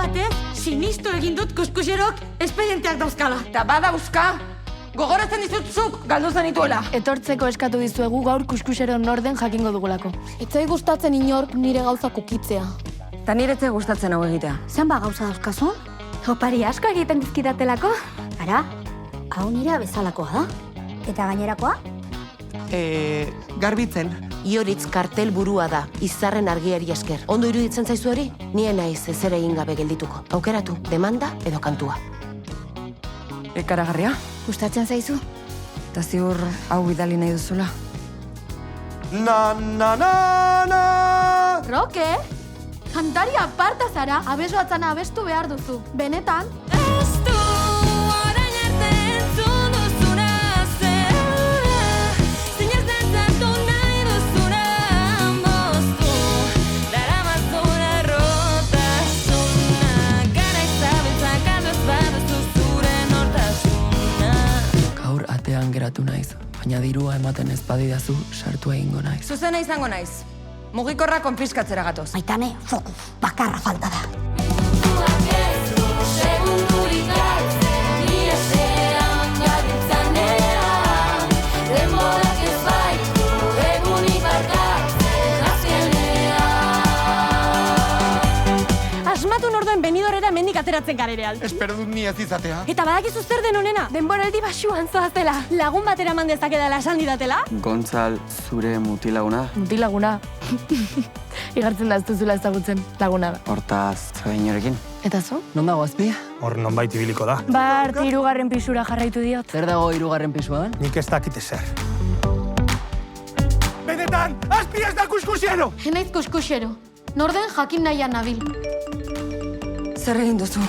batez, sinistu egin dut kuskuserok espedienteak dauzkala. Eta badauzka, gogoratzen dizutzuk galdu zenituela. Etortzeko eskatu dizuegu gaur kuskusero norden jakingo dugulako. Etzai gustatzen inork nire gauzak ukitzea. Eta niretzai gustatzen hau egitea. Zenba gauza dauzkazun? Opari asko egiten dizkidatelako? Ara, hau nire bezalakoa da. Eta gainerakoa? Garbitzen. Ioritz kartel burua da, izarren argiari esker. Ondo iruditzen zaizu hori? Nien naiz ezer egin gabe geldituko. Aukeratu, demanda edo kantua. Ekaragarria? Gustatzen zaizu? Eta ziur hau bidali nahi duzula. Na, na, na, na! Roke? Kantari aparta zara, abesu atzana abestu behar duzu. Benetan? Gaur atean geratu naiz, baina dirua ematen ez badidazu sartu egingo naiz. Zuzena izango naiz. Mugikorra konfiskatzera gatoz. Maitane, foku, bakarra falta da. Asmatu norduen benidorrera mendik ateratzen garereal. Espero dut ni ez izatea. Eta badakizu zer den honena? Denboraldi basuan zoaztela. Lagun batera eman dezakedala esan didatela? Gontzal, zure mutilaguna? Mutilaguna. Igartzen da ez duzula ezagutzen laguna da. Hortaz, inorekin? Eta zu? Non dago azpia? Hor nonbait ibiliko da. Bart, 3. pisura jarraitu diot. Zer dago 3. pisuan? Nik ez dakite zer. Benetan, azpia ez da kuskusiero! Enaiz kuskusero. Norden jakin nahian nabil. Zer egin duzu?